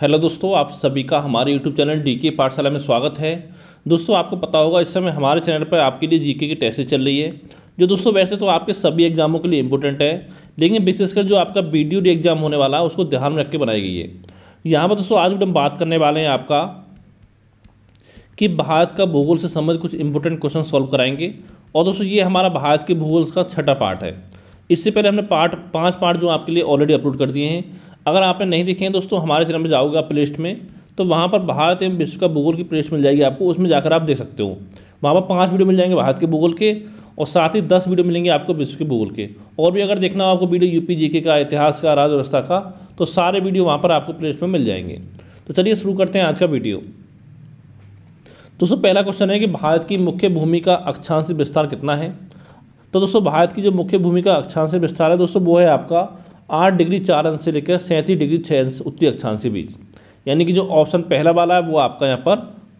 Hello दोस्तों, आप सभी का हमारे यूट्यूब चैनल डीके पाठशाला में स्वागत है। दोस्तों, आपको पता होगा इस समय हमारे चैनल पर आपके लिए जीके की टेस्ट चल रही है, जो दोस्तों वैसे तो आपके सभी एग्जामों के लिए इंपॉर्टेंट है, लेकिन विशेषकर जो आपका वीडियो एग्जाम होने वाला है उसको ध्यान में रख के बनाई गई है। यहाँ पर दोस्तों आज हम बात करने वाले हैं आपका कि भारत का भूगोल से संबंधित कुछ इंपॉर्टेंट क्वेश्चन सॉल्व कराएंगे। और दोस्तों ये हमारा भारत के भूगोल का छठा पार्ट है। इससे पहले हमने पाँच पार्ट जो आपके लिए ऑलरेडी अपलोड कर दिए हैं। अगर आपने नहीं देखे हैं दोस्तों, हमारे चैनल में जाओगे आप प्लेलिस्ट में, तो वहाँ पर भारत एवं विश्व का भूगोल की प्लेलिस्ट मिल जाएगी आपको, उसमें जाकर आप देख सकते हो। वहाँ पर 5 वीडियो मिल जाएंगे भारत के भूगोल के, और साथ ही 10 वीडियो मिलेंगे आपको विश्व के भूगोल के। और भी अगर देखना हो आपको वीडियो यूपी जीके का, इतिहास का, राज्य व्यवस्था का, तो सारे वीडियो वहाँ पर आपको प्लेलिस्ट में मिल जाएंगे। तो चलिए शुरू करते हैं आज का वीडियो। दोस्तों पहला क्वेश्चन है कि भारत की मुख्य भूमि का अक्षांश विस्तार कितना है। तो दोस्तों भारत की जो मुख्य भूमि का अक्षांश विस्तार है दोस्तों, वो है आपका 8 डिग्री 4 अंश से लेकर 37 डिग्री 6 अंश उत्तरी अक्षांश के बीच। यानी कि जो ऑप्शन पहला वाला है वो आपका यहाँ पर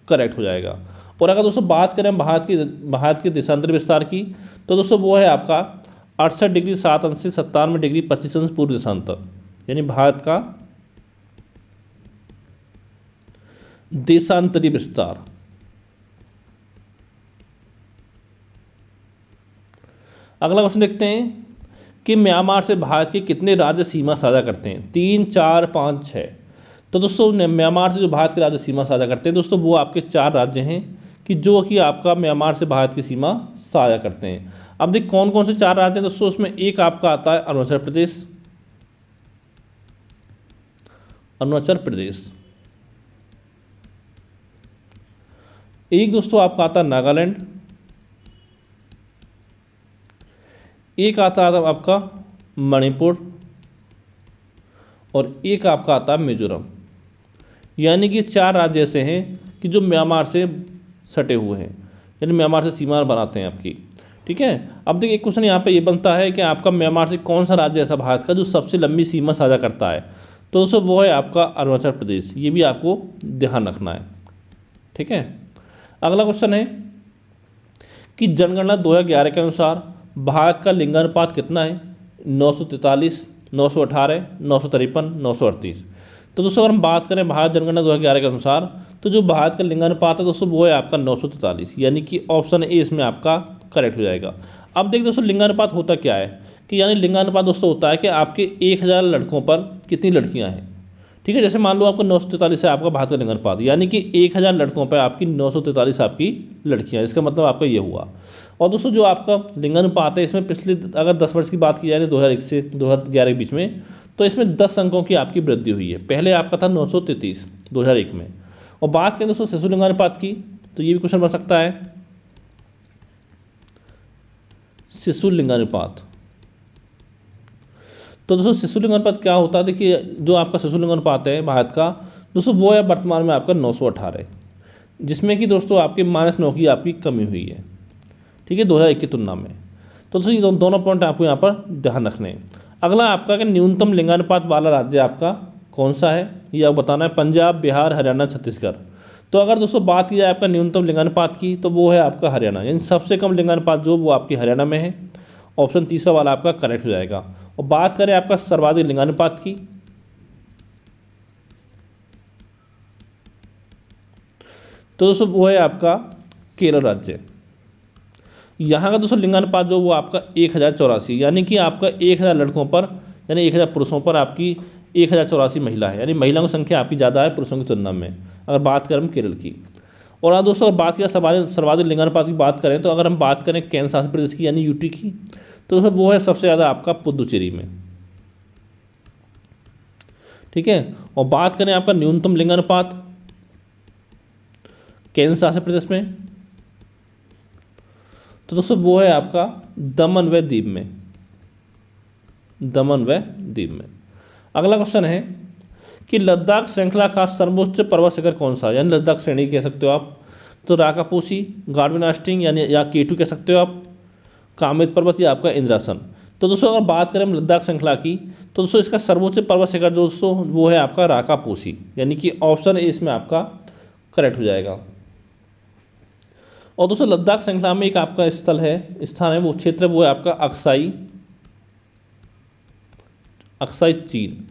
करेक्ट हो जाएगा। और अगर दोस्तों बात करें भारत के देशांतर विस्तार की, तो दोस्तों वो है आपका 68 डिग्री 7 अंश से 97 डिग्री 25 अंश पूर्व देशांतर। यानी भारत का देशांतरी विस्तार। अगला क्वेश्चन देखते हैं कि म्यांमार से भारत के कितने राज्य सीमा साझा करते हैं। 3, 4, 5, 6। तो दोस्तों म्यांमार से जो भारत के राज्य सीमा साझा करते हैं दोस्तों, वो आपके 4 राज्य हैं कि जो कि आपका म्यांमार से भारत की सीमा साझा करते हैं। अब देख कौन कौन से 4 राज्य हैं दोस्तों, उसमें एक आपका आता है अरुणाचल प्रदेश। एक दोस्तों आपका आता है नागालैंड। एक आता है आपका मणिपुर, और एक आपका आता है मिजोरम। यानी कि 4 राज्य ऐसे हैं कि जो म्यांमार से सटे हुए हैं, यानी म्यांमार से सीमा बनाते हैं आपकी। ठीक है। अब देखिए एक क्वेश्चन यहाँ पे ये बनता है कि आपका म्यांमार से कौन सा राज्य ऐसा भारत का जो सबसे लंबी सीमा साझा करता है। तो दोस्तों वो है आपका अरुणाचल प्रदेश। ये भी आपको ध्यान रखना है। ठीक है। अगला क्वेश्चन है कि जनगणना 2011 के अनुसार भारत का लिंगानुपात कितना है। 943, 918, 953, 938। तो दोस्तों अगर हम बात करें भारत जनगणना 2011 के अनुसार, तो जो भारत का लिंगानुपात है दोस्तों वो है आपका 943। यानी कि ऑप्शन ए इसमें आपका करेक्ट हो जाएगा। अब देखिए दोस्तों लिंगानुपात होता क्या है कि यानी लिंगानुपात दोस्तों होता है कि आपके 1000 लड़कों पर कितनी लड़कियाँ हैं। ठीक है। जैसे मान लो आपको 943 है आपका भारत का लिंगानुपात, यानी कि 1000 लड़कों पर आपकी 943 आपकी लड़कियाँ। इसका मतलब आपका ये हुआ। और दोस्तों जो आपका लिंगानुपात है इसमें पिछले अगर 10 वर्ष की बात की जाए 2001 से 2011 के बीच में, तो इसमें 10 अंकों की आपकी वृद्धि हुई है। पहले आपका था 933 2001 में। और बात करें दोस्तों शिशु लिंगानुपात की, तो ये भी क्वेश्चन बन सकता है शिशु लिंगानुपात। तो दोस्तों शिशु लिंगानुपात क्या होता है, देखिए जो आपका शिशु लिंगानुपात है भारत का दोस्तों, वो है वर्तमान में आपका 918, जिसमें कि दोस्तों आपके -9 की आपकी कमी हुई है। ठीक है, 2001 की तुलना में। तो दोस्तों ये दोनों पॉइंट आपको यहाँ पर ध्यान रखने हैं। अगला आपका कि न्यूनतम लिंगानुपात वाला राज्य आपका कौन सा है, ये आपको बताना है। पंजाब, बिहार, हरियाणा, छत्तीसगढ़। तो अगर दोस्तों बात की जाए आपका न्यूनतम लिंगानुपात की, तो वो है आपका हरियाणा। यानी सबसे कम लिंगानुपात जो वो आपकी हरियाणा में है। ऑप्शन तीसरा वाला आपका करेक्ट हो जाएगा। और बात करें आपका सर्वाधिक लिंगानुपात की, तो दोस्तों वो है आपका केरल राज्य। यहाँ का दोस्तों लिंगानुपात जो वो आपका 1084, यानी कि आपका 1000 लड़कों पर यानी 1000 पुरुषों पर आपकी 1084 महिला है। यानी महिलाओं की संख्या आपकी ज़्यादा है पुरुषों की तुलना में, अगर बात करें हम केरल की। और आज दोस्तों बात किया सर्वाधिक लिंगानुपात की बात करें, तो अगर हम बात करें केंद्र शासित प्रदेश की यानी यूटी की, तो दोस्तों वो है सबसे ज़्यादा आपका पुदुचेरी में। ठीक है। और बात करें आपका न्यूनतम लिंगानुपात केंद्र शासित प्रदेश में, तो दोस्तों वो है आपका दमन व दीव में। अगला क्वेश्चन है कि लद्दाख श्रृंखला का सर्वोच्च पर्वत शिखर कौन सा है। यानी लद्दाख श्रेणी कह सकते हो आप, तो राकापोसी, गार्डविन आस्टिंग यानी या केटू कह सकते हो आप, कामित पर्वत या आपका इंद्रासन। तो दोस्तों अगर बात करें हम लद्दाख श्रृंखला की, तो दोस्तों इसका सर्वोच्च पर्वत शिखर दोस्तों वो है आपका राकापोसी। यानी कि ऑप्शन ए इसमें आपका करेक्ट हो जाएगा। और दोस्तों लद्दाख श्रृंखला में एक आपका स्थान है वो क्षेत्र वो है आपका अक्साई चीन।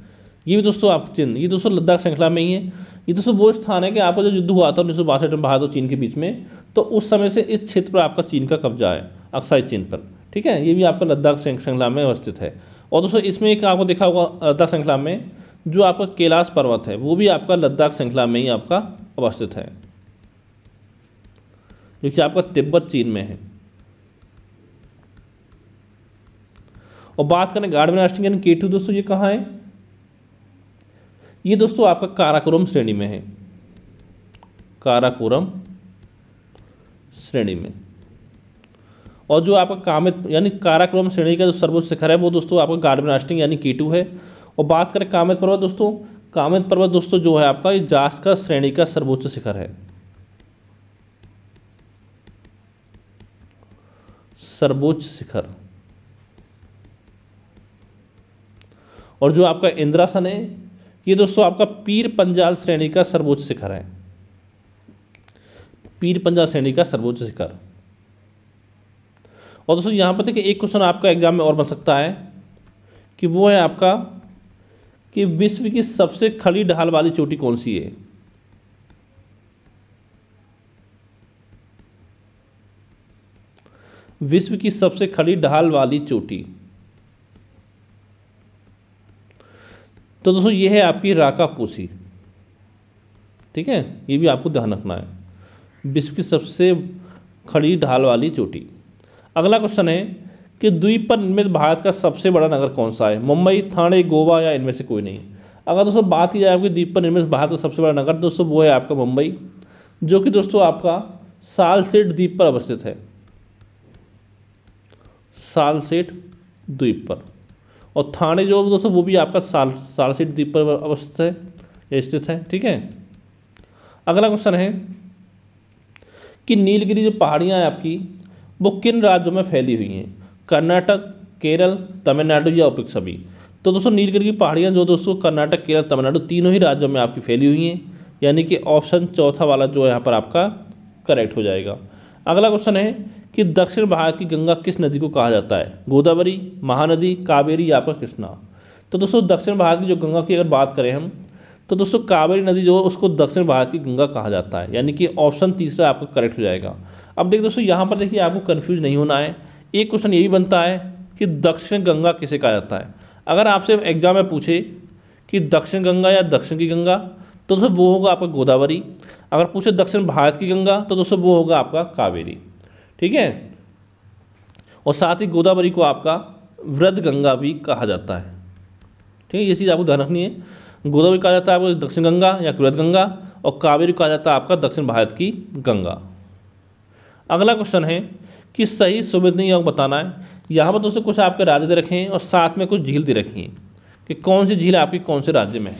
ये भी दोस्तों आप चिन्ह, ये दोस्तों लद्दाख श्रृंखला में ही है। ये दोस्तों वो स्थान है कि आपका जो युद्ध हुआ था 1962 में भारत और चीन के बीच में, तो उस समय से इस क्षेत्र पर आपका चीन का कब्जा है, अक्साई चीन पर। ठीक है, ये भी आपका लद्दाख श्रृंखला में अवस्थित है। और दोस्तों इसमें एक आपको देखा होगा लद्दाख श्रृंखला में जो आपका कैलाश पर्वत है वो भी आपका लद्दाख श्रृंखला में ही आपका अवस्थित है, जो कि आपका तिब्बत चीन में है। और बात करें गार्डन राष्ट्रीय यानी K2 दोस्तों, ये कहाँ है? ये दोस्तों आपका काराकोरम श्रेणी में है, काराकोरम श्रेणी में। और जो आपका कामित यानी काराकोरम श्रेणी का जो सर्वोच्च शिखर है वो दोस्तों आपका गार्डन राष्ट्रीय यानी K2 है। और बात करें कामित पर्वत दोस्तों, कामित पर्वत दोस्तों जो है आपका ये जास्कर श्रेणी का सर्वोच्च शिखर है, सर्वोच्च शिखर। और जो आपका इंद्रासन है ये दोस्तों आपका पीर पंजाल श्रेणी का सर्वोच्च शिखर है, पीर पंजाल श्रेणी का सर्वोच्च शिखर। और दोस्तों यहाँ पर देखिए एक क्वेश्चन आपका एग्जाम में और बन सकता है कि वो है आपका कि विश्व की सबसे खड़ी ढाल वाली चोटी कौन सी है? विश्व की सबसे खड़ी ढाल वाली चोटी, तो दोस्तों ये है आपकी राकापोसी। ठीक है, ये भी आपको ध्यान रखना है, विश्व की सबसे खड़ी ढाल वाली चोटी। अगला क्वेश्चन है कि द्वीप पर निर्मित भारत का सबसे बड़ा नगर कौन सा है? मुंबई, ठाणे, गोवा या इनमें से कोई नहीं? अगर दोस्तों बात की जाए आपकी द्वीप पर निर्मित भारत का सबसे बड़ा नगर दोस्तों वो है आपका मुंबई, जो कि दोस्तों आपका सालसेट द्वीप पर अवस्थित है, सालसेट द्वीप पर। और ठाणे जो दोस्तों वो भी आपका सालसेट द्वीप पर अवस्थित है या स्थित है। ठीक है, अगला क्वेश्चन है कि नीलगिरी जो पहाड़ियाँ हैं आपकी वो किन राज्यों में फैली हुई हैं? कर्नाटक, केरल, तमिलनाडु या उपयुक्त सभी? तो दोस्तों नीलगिरी की पहाड़ियाँ जो दोस्तों कर्नाटक, केरल, तमिलनाडु तीनों ही राज्यों में आपकी फैली हुई हैं, यानी कि ऑप्शन चौथा वाला जो है यहाँ पर आपका करेक्ट हो जाएगा। अगला क्वेश्चन है कि दक्षिण भारत की गंगा किस नदी को कहा जाता है? गोदावरी, महानदी, कावेरी या आपका कृष्णा? तो दोस्तों दक्षिण भारत की जो गंगा की अगर बात करें हम तो दोस्तों कावेरी नदी जो है उसको दक्षिण भारत की गंगा कहा जाता है, यानी कि ऑप्शन तीसरा आपका करेक्ट हो जाएगा। अब देखिए दोस्तों यहाँ पर देखिए आपको कन्फ्यूज नहीं होना है, एक क्वेश्चन ये भी बनता है कि दक्षिण गंगा किसे कहा जाता है। अगर आपसे एग्जाम में पूछे कि दक्षिण गंगा या दक्षिण की गंगा तो दोस्तों वो होगा आपका गोदावरी। अगर पूछे दक्षिण भारत की गंगा तो दोस्तों वो होगा आपका कावेरी। ठीक है, और साथ ही गोदावरी को आपका वृद्ध गंगा भी कहा जाता है। ठीक है, ये चीज़ आपको ध्यान रखनी है, गोदावरी कहा जाता है आपको दक्षिण गंगा या वृद्ध गंगा, और कावेरी कहा जाता है आपका दक्षिण भारत की गंगा। अगला क्वेश्चन है कि सही सुमेधनी योग बताना है। यहाँ पर दोस्तों कुछ आपके राज्य दे रखे हैं और साथ में कुछ झील दे रखी हैं कि कौन सी झील आपकी कौन से राज्य में है।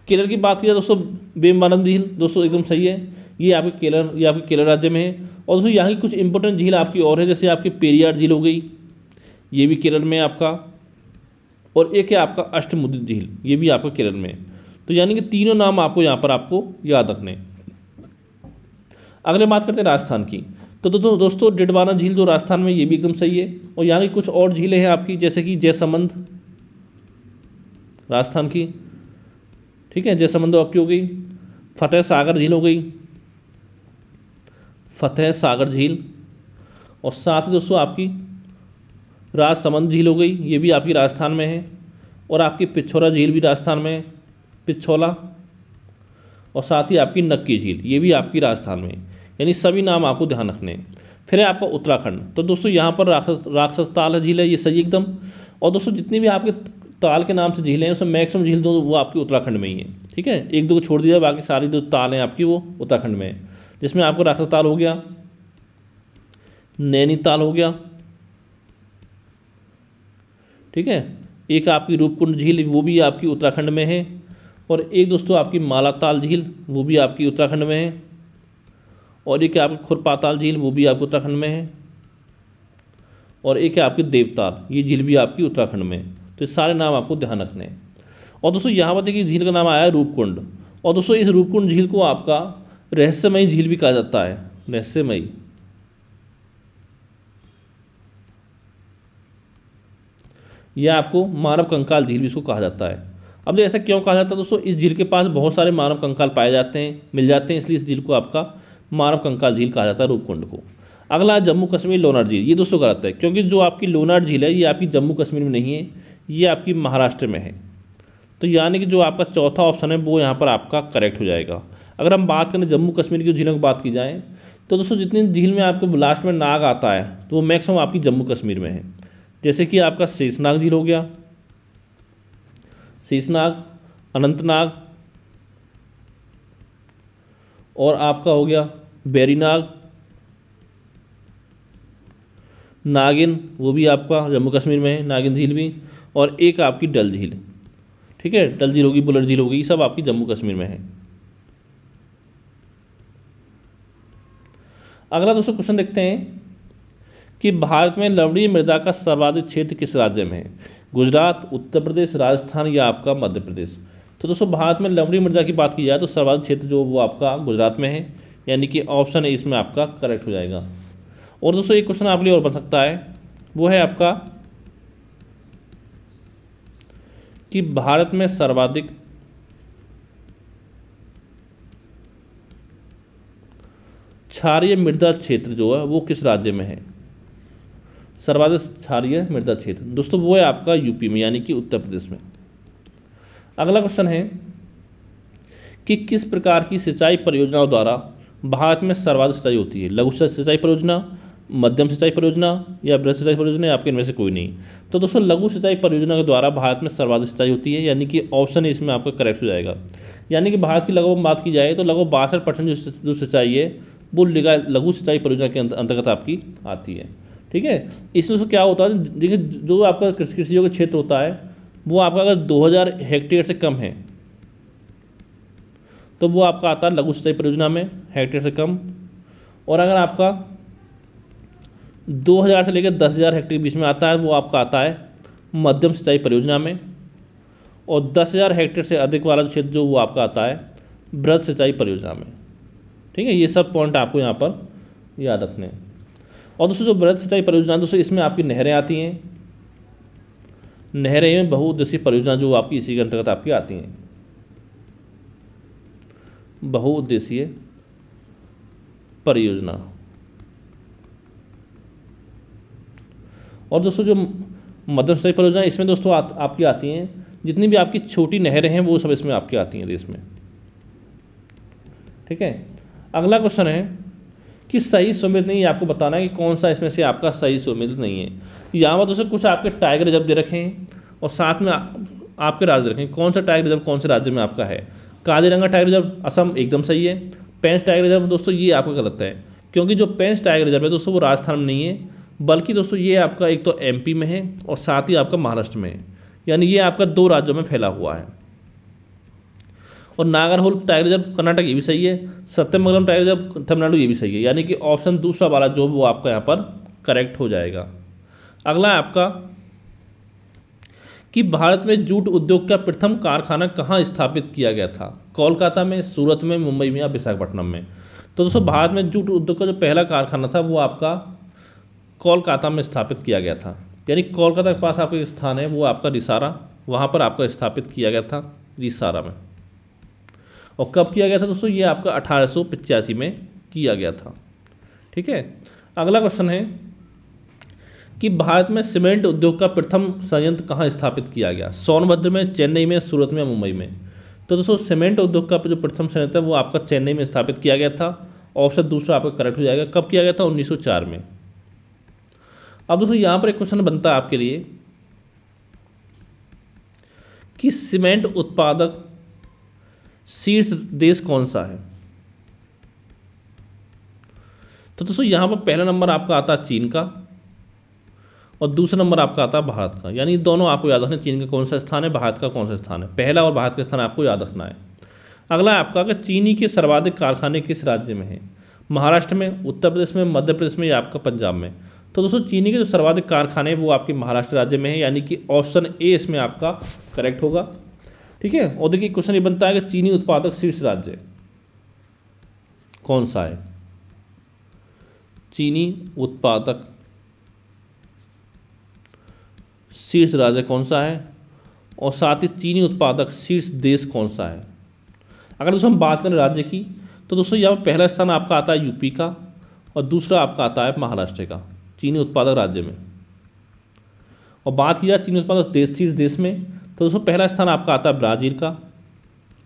केरल की बात की दोस्तों वेम्बनाड झील दोस्तों एकदम सही है, ये आपके केरल राज्य में है। और दोस्तों यहाँ की कुछ इंपॉर्टेंट झील आपकी और है, जैसे आपकी पेरियार झील हो गई, ये भी केरल में है आपका, और एक है आपका अष्टमुदी झील, ये भी आपका केरल में है। तो यानी कि तीनों नाम आपको यहाँ पर आपको याद रखने। अगले बात करते हैं राजस्थान की, तो दोस्तों डिडवाना झील जो राजस्थान में ये भी एकदम सही है। और यहाँ की कुछ और झीलें हैं आपकी, जैसे कि जयसमंद राजस्थान की, ठीक है, जयसमंद आपकी हो गई, फतेह सागर झील हो गई, फतेह सागर झील, और साथ ही दोस्तों आपकी राजसमंद झील हो गई, ये भी आपकी राजस्थान में है। और आपकी पिछोला झील भी राजस्थान में है, पिछोला, और साथ ही आपकी नक्की झील, ये भी आपकी राजस्थान में है। यानी सभी नाम आपको ध्यान रखने हैं। फिर है आपका उत्तराखंड, तो दोस्तों यहाँ पर राक्षस ताल झील है, ये सही एकदम। और दोस्तों जितनी भी आपके ताल के नाम से झीलें हैं उसमें मैक्सिमम झील दो वो आपकी उत्तराखंड में ही है। ठीक है, एक दो को छोड़ दिया, बाकी सारी जो ताल हैं आपकी वो उत्तराखंड में है, जिसमें आपको राक्षस ताल हो गया, नैनीताल हो गया, ठीक है, एक आपकी रूपकुंड झील वो भी आपकी उत्तराखंड में है, और एक दोस्तों आपकी मालाताल झील वो भी आपकी उत्तराखंड में है, और एक आपकी खुरपाताल झील वो भी आपकी उत्तराखंड में है, और एक है आपकी देवताल, ये झील भी आपकी उत्तराखंड में है। तो ये सारे नाम आपको ध्यान रखने हैं। और दोस्तों यहाँ पर देखिए झील का नाम आया है रूपकुंड, और दोस्तों इस रूपकुंड झील को आपका रहस्यमयी झील भी कहा जाता है, रहस्यमयी। यह आपको मानव कंकाल झील भी इसको कहा जाता है। अब जो ऐसा क्यों कहा जाता है दोस्तों, इस झील के पास बहुत सारे मानव कंकाल पाए जाते हैं, मिल जाते हैं, इसलिए इस झील को आपका मानव कंकाल झील कहा जाता है, रूपकुंड को। अगला है जम्मू कश्मीर लोनार झील। ये दोस्तों गलत है, क्योंकि जो आपकी लोनार झील है ये आपकी जम्मू कश्मीर में नहीं है, ये आपकी महाराष्ट्र में है। तो यानी कि जो आपका चौथा ऑप्शन है वो यहाँ पर आपका करेक्ट हो जाएगा। अगर हम बात करें जम्मू कश्मीर की झीलों की बात की जाए तो दोस्तों जितनी झील में आपको लास्ट में नाग आता है तो वो मैक्सिमम आपकी जम्मू कश्मीर में है। जैसे कि आपका शेषनाग झील हो गया, शेषनाग, अनंतनाग, और आपका हो गया बैरीनाग, नागिन, वो भी आपका जम्मू कश्मीर में है, नागिन झील भी, और एक आपकी डल झील। ठीक है, डल झील होगी, बुलर झील होगी, ये सब आपकी जम्मू कश्मीर में है। अगला दोस्तों क्वेश्चन देखते हैं कि भारत में लवणीय मृदा का सर्वाधिक क्षेत्र किस राज्य में है? गुजरात, उत्तर प्रदेश, राजस्थान या आपका मध्य प्रदेश। तो दोस्तों भारत में लवणीय मृदा की बात की जाए तो सर्वाधिक क्षेत्र जो वो आपका गुजरात में है, यानी कि ऑप्शन ए इसमें आपका करेक्ट हो जाएगा। और दोस्तों एक क्वेश्चन आपके लिए और बन सकता है, वो है आपका कि भारत में सर्वाधिक क्षारीय मृदा क्षेत्र जो है वो किस राज्य में है? सर्वाधिक क्षारीय मृदा क्षेत्र दोस्तों वो है आपका यूपी में, यानी कि उत्तर प्रदेश में। अगला क्वेश्चन है कि किस प्रकार की सिंचाई परियोजनाओं द्वारा भारत में सर्वाधिक सिंचाई होती है? लघु सिंचाई परियोजना, मध्यम सिंचाई परियोजना या बृहद सिंचाई परियोजना, या आपके इनमें से कोई नहीं। तो दोस्तों लघु सिंचाई परियोजना के द्वारा भारत में सर्वाधिक सिंचाई होती है, यानी कि ऑप्शन इसमें आपका करेक्ट हो जाएगा। यानी कि भारत की लगभग बात की जाए तो लगभग 62% जो सिंचाई है वो लघु सिंचाई परियोजना के अंतर्गत आपकी आती है। ठीक है, इसमें से क्या होता है, देखिए जो आपका कृषि योग्य क्षेत्र होता है वो आपका अगर 2000 हेक्टेयर से कम है तो वो आपका आता है लघु सिंचाई परियोजना में, हेक्टेयर से कम। और अगर आपका 2000 से लेकर 10,000 हेक्टेयर के बीच में आता है वो आपका आता है मध्यम सिंचाई परियोजना में। और 10,000 हेक्टेयर से अधिक वाला क्षेत्र जो वो आपका आता है बृहद सिंचाई परियोजना में। ठीक है, ये सब पॉइंट आपको यहाँ पर याद रखने हैं। और दोस्तों जो बृहद सिंचाई परियोजना दोस्तों इसमें आपकी नहरें आती हैं, नहरें में बहुउद्देशीय परियोजना जो आपकी इसी के अंतर्गत आपकी आती हैं, बहुउद्देशीय परियोजना। और दोस्तों जो मध्यम सिंचाई परियोजना इसमें दोस्तों आपकी आती हैं जितनी भी आपकी छोटी नहरें हैं वो सब इसमें आपकी आती हैं देश में। ठीक है, अगला क्वेश्चन है कि सही सम्मिलित नहीं, आपको बताना है कि कौन सा इसमें से आपका सही सम्मिलित नहीं है। यहाँ पर दोस्तों कुछ आपके टाइगर रिजर्व दे रखे हैं और साथ में आपके राज्य दे रखे हैं, कौन सा टाइगर रिजर्व कौन से राज्य में आपका है। काजीरंगा टाइगर रिजर्व असम एकदम सही है। पेंच टाइगर रिजर्व दोस्तों ये आपका गलत है, क्योंकि जो पेंच टाइगर रिजर्व है दोस्तों वो राजस्थान में नहीं है, बल्कि दोस्तों ये आपका एक तो एमपी में है और साथ ही आपका महाराष्ट्र में है, यानी ये आपका 2 राज्यों में फैला हुआ है। और नागरहोल टाइगर रिजर्व कर्नाटक ये भी सही है, सत्यमंगलम टाइगर रिजर्व तमिलनाडु ये भी सही है, यानी कि ऑप्शन दूसरा वाला जो वो आपका यहाँ पर करेक्ट हो जाएगा। अगला है आपका कि भारत में जूट उद्योग का प्रथम कारखाना कहाँ स्थापित किया गया था? कोलकाता में, सूरत में, मुंबई में या विशाखापट्टनम में। तो दोस्तों भारत में जूट उद्योग का जो पहला कारखाना था वो आपका कोलकाता में स्थापित किया गया था, यानी कोलकाता के पास आपका एक स्थान है वो आपका रिसारा, वहाँ पर आपका स्थापित किया गया था रिसारा में। और कब किया गया था दोस्तों? ये आपका 1885 में किया गया था। ठीक है, अगला क्वेश्चन है कि भारत में सीमेंट उद्योग का प्रथम संयंत्र कहाँ स्थापित किया गया? सोनभद्र में, चेन्नई में, सूरत में, मुंबई में। तो दोस्तों सीमेंट उद्योग का जो प्रथम संयंत्र है वो आपका चेन्नई में स्थापित किया गया था, ऑप्शन दूसरा आपका करेक्ट हो जाएगा। कब किया गया था? 1904 में। अब दोस्तों यहाँ पर एक क्वेश्चन बनता है आपके लिए कि सीमेंट उत्पादक शीर्ष देश कौन सा है? तो दोस्तों यहाँ पर पहला नंबर आपका आता है चीन का और दूसरा नंबर आपका आता है भारत का, यानी दोनों आपको याद रखना, चीन का कौन सा स्थान है, भारत का कौन सा स्थान है। पहला और भारत का स्थान आपको याद रखना है। अगला आपका कि चीनी के सर्वाधिक कारखाने किस राज्य में है? महाराष्ट्र में, उत्तर प्रदेश में, मध्य प्रदेश में या आपका पंजाब में। तो दोस्तों चीनी के जो सर्वाधिक कारखाने हैं वो आपके महाराष्ट्र राज्य में है, यानी कि ऑप्शन ए इसमें आपका करेक्ट होगा। ठीक है, और देखिए क्वेश्चन ये बनता है कि चीनी उत्पादक शीर्ष राज्य कौन सा है? चीनी उत्पादक शीर्ष राज्य कौन सा है? और साथ ही चीनी उत्पादक शीर्ष देश कौन सा है। अगर दोस्तों हम बात करें राज्य की, तो दोस्तों यहाँ पहला स्थान आपका आता है यूपी का और दूसरा आपका आता है महाराष्ट्र का चीनी उत्पादक राज्य में। और बात की जाए चीनी उत्पादक देश शीर्ष देश में, तो दोस्तों पहला स्थान आपका आता है ब्राज़ील का,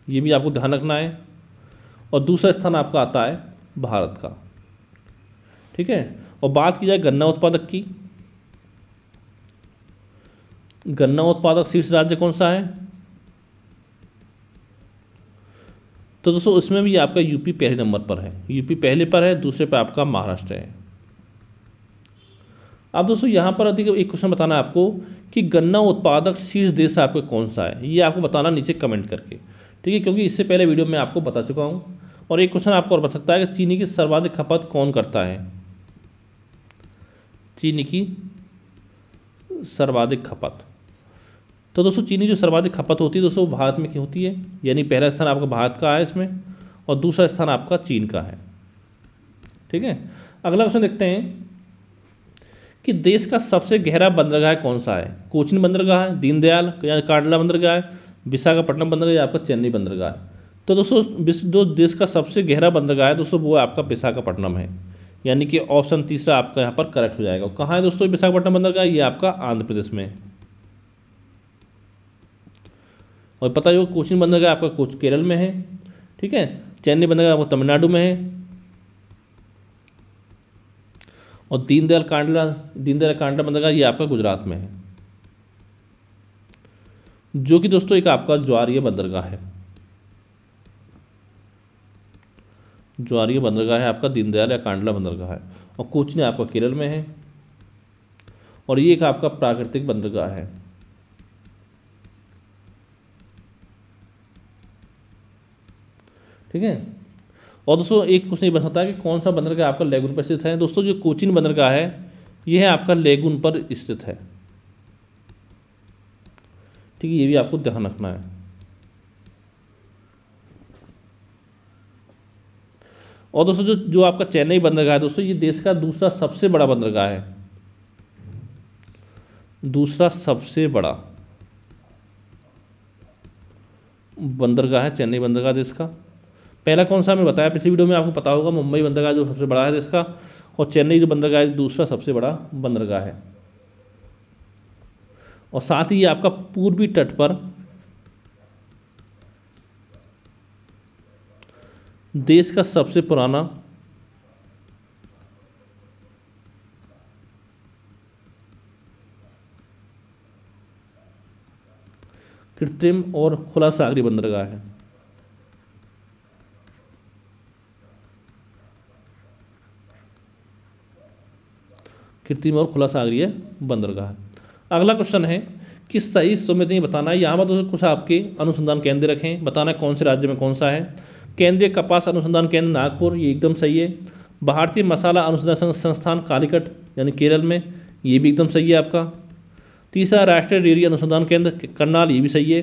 ये भी आपको ध्यान रखना है, और दूसरा स्थान आपका आता है भारत का। ठीक है। और बात की जाए गन्ना उत्पादक की, गन्ना उत्पादक शीर्ष राज्य कौन सा है, तो दोस्तों उसमें भी आपका यूपी पहले नंबर पर है, यूपी पहले पर है, दूसरे पर आपका महाराष्ट्र है। अब दोस्तों यहाँ पर अधिक एक क्वेश्चन बताना है आपको कि गन्ना उत्पादक शीर्ष देश आपका कौन सा है, ये आपको बताना नीचे कमेंट करके। ठीक है, क्योंकि इससे पहले वीडियो में आपको बता चुका हूँ। और एक क्वेश्चन आपको और बता सकता है कि चीनी की सर्वाधिक खपत कौन करता है, चीनी की सर्वाधिक खपत। तो दोस्तों चीनी जो सर्वाधिक खपत होती है दोस्तों भारत में की होती है, यानी पहला स्थान आपका भारत का है इसमें और दूसरा स्थान आपका चीन का है। ठीक है। अगला क्वेश्चन देखते हैं कि देश का सबसे गहरा बंदरगाह कौन सा है, कोचीन बंदरगाह है, दीनदयाल या कांडला बंदरगाह है, विशाखापट्टनम बंदरगाह या आपका चेन्नई बंदरगाह है। तो दोस्तों जो देश का सबसे गहरा बंदरगाह है दोस्तों वो आपका विशाखापट्टनम है, यानी कि ऑप्शन तीसरा आपका यहाँ पर करेक्ट हो जाएगा। कहाँ है दोस्तों विशाखापट्टनम बंदरगाह, ये आपका आंध्र प्रदेश में है। और पता है कोचीन बंदरगाह आपका केरल में है। ठीक है। चेन्नई बंदरगाह आपका तमिलनाडु में है और दीनदयाल कांडला बंदरगाह ये आपका गुजरात में है, जो कि दोस्तों एक आपका ज्वारीय बंदरगाह है, ज्वारीय बंदरगाह है आपका दीनदयाल या कांडला बंदरगाह है। और कोचीन आपका केरल में है और ये एक आपका प्राकृतिक बंदरगाह है। ठीक है। और दोस्तों एक क्वेश्चन ये बन सकता है कि कौन सा बंदरगाह आपका लेगुन पर स्थित है। दोस्तों जो कोचीन बंदरगाह है यह है आपका लेगुन पर स्थित है। ठीक है, ये भी आपको ध्यान रखना है। और दोस्तों जो आपका चेन्नई बंदरगाह है दोस्तों ये देश का दूसरा सबसे बड़ा बंदरगाह है, दूसरा सबसे बड़ा बंदरगाह है चेन्नई बंदरगाह देश का। पहला कौन सा हमें बताया पिछली वीडियो में, आपको पता होगा मुंबई बंदरगाह जो सबसे बड़ा है देश का, और चेन्नई जो बंदरगाह है दूसरा सबसे बड़ा बंदरगाह है। और साथ ही ये आपका पूर्वी तट पर देश का सबसे पुराना कृत्रिम और खुला सागरीय बंदरगाह है। कृत्रिम और खुला सागरीय बंदरगाह। अगला क्वेश्चन है कि सही सुमिति बताना है। यहाँ पर दोस्तों कुछ आपके अनुसंधान केंद्र रखें, बताना है कौन से राज्य में कौन सा है। केंद्रीय कपास अनुसंधान केंद्र नागपुर, ये एकदम सही है। भारतीय मसाला अनुसंधान संस्थान कालीकट यानी केरल में, ये भी एकदम सही है आपका। तीसरा राष्ट्रीय डेयरी अनुसंधान केंद्र करनाल, ये भी सही है।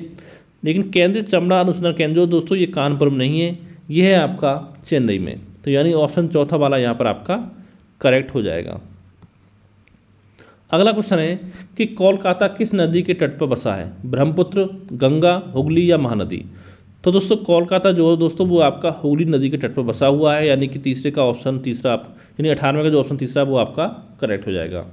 लेकिन केंद्रीय चमड़ा अनुसंधान केंद्र जो दोस्तों ये कानपुर में नहीं है, ये है आपका चेन्नई में। तो यानी ऑप्शन चौथा वाला यहाँ पर आपका करेक्ट हो जाएगा। अगला क्वेश्चन है कि कोलकाता किस नदी के तट पर बसा है, ब्रह्मपुत्र, गंगा, हुगली या महानदी। तो दोस्तों कोलकाता जो है दोस्तों वो आपका हुगली नदी के तट पर बसा हुआ है, यानी कि तीसरे का ऑप्शन तीसरा यानी 98 का जो ऑप्शन तीसरा वो आपका करेक्ट हो जाएगा।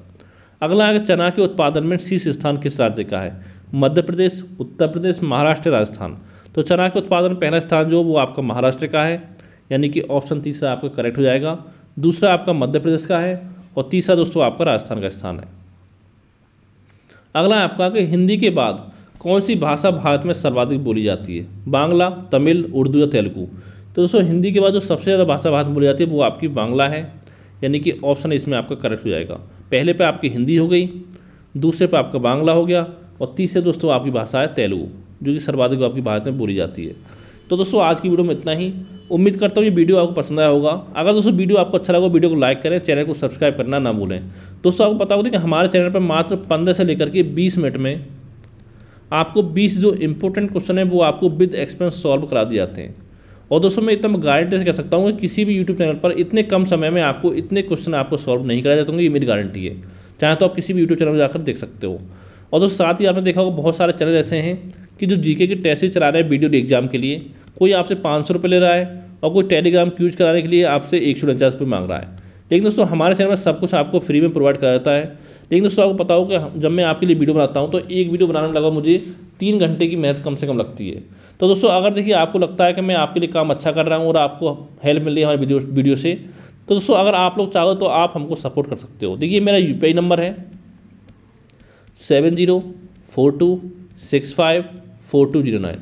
अगला है चना के उत्पादन में शीर्ष स्थान किस राज्य का है, मध्य प्रदेश, उत्तर प्रदेश, महाराष्ट्र, राजस्थान। तो चना के उत्पादन में पहला स्थान जो वो आपका महाराष्ट्र का है, यानी कि ऑप्शन तीसरा आपका करेक्ट हो जाएगा। दूसरा आपका मध्य प्रदेश का है और तीसरा दोस्तों आपका राजस्थान का स्थान है। अगला आपका कि हिंदी के बाद कौन सी भाषा भारत में सर्वाधिक बोली जाती है, बांग्ला, तमिल, उर्दू या तेलुगु। तो दोस्तों हिंदी के बाद जो सबसे ज़्यादा भाषा भारत में बोली जाती है वो आपकी बांग्ला है, यानी कि ऑप्शन इसमें आपका करेक्ट हो जाएगा। पहले पे आपकी हिंदी हो गई, दूसरे पे आपका बांग्ला हो गया और तीसरे दोस्तों आपकी भाषा है तेलुगु, जो कि सर्वाधिक आपकी भारत में बोली जाती है। तो दोस्तों आज की वीडियो में इतना ही। उम्मीद करता हूँ ये वीडियो आपको पसंद आया होगा। अगर दोस्तों वीडियो आपको अच्छा लगा वीडियो को लाइक करें, चैनल को सब्सक्राइब करना ना भूलें। दोस्तों आपको पता होगा कि हमारे चैनल पर मात्र 15 से लेकर के 20 मिनट में आपको 20 जो इंपॉर्टेंट क्वेश्चन है वो आपको विद एक्सपीरियंस सॉल्व करा दिए जाते हैं। और दोस्तों मैं एकदम गारंटी से कह सकता हूँ कि किसी भी यूट्यूब चैनल पर इतने कम समय में आपको इतने क्वेश्चन आपको सॉल्व नहीं कराए जाते होंगे, ये मेरी गारंटी है। चाहे तो आप किसी भी यूट्यूब चैनल में जाकर देख सकते हो। और दोस्तों साथ ही आपने देखा होगा बहुत सारे चैनल ऐसे हैं कि जो जीके के टेस्ट ही चला रहे हैं वीडियो एग्जाम के लिए। कोई आपसे 500 रुपये ले रहा है और कोई टेलीग्राम क्यूज कराने के लिए आपसे 149 रुपये मांग रहा है। लेकिन दोस्तों हमारे चैनल में सब कुछ आपको फ्री में प्रोवाइड करा जाता है। लेकिन दोस्तों आपको पता हो कि जब मैं आपके लिए वीडियो बनाता हूँ तो एक वीडियो बनाने में लगा मुझे 3 घंटे की मेहनत कम से कम लगती है। तो दोस्तों अगर देखिए आपको लगता है कि मैं आपके लिए काम अच्छा कर रहा हूँ और आपको हेल्प मिल रही है हमारे वीडियो से, तो दोस्तों अगर आप लोग चाहो तो आप हमको सपोर्ट कर सकते हो। देखिए मेरा UPI नंबर है 7042654209।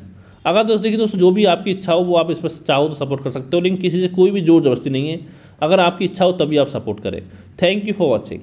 अगर दोस्तों देखिए दोस्तों जो भी आपकी इच्छा हो वो आप इस पर चाहो तो सपोर्ट कर सकते हो, लेकिन किसी से कोई भी जोर जबरदस्ती नहीं है। अगर आपकी इच्छा हो तभी आप सपोर्ट करें। Thank you for watching.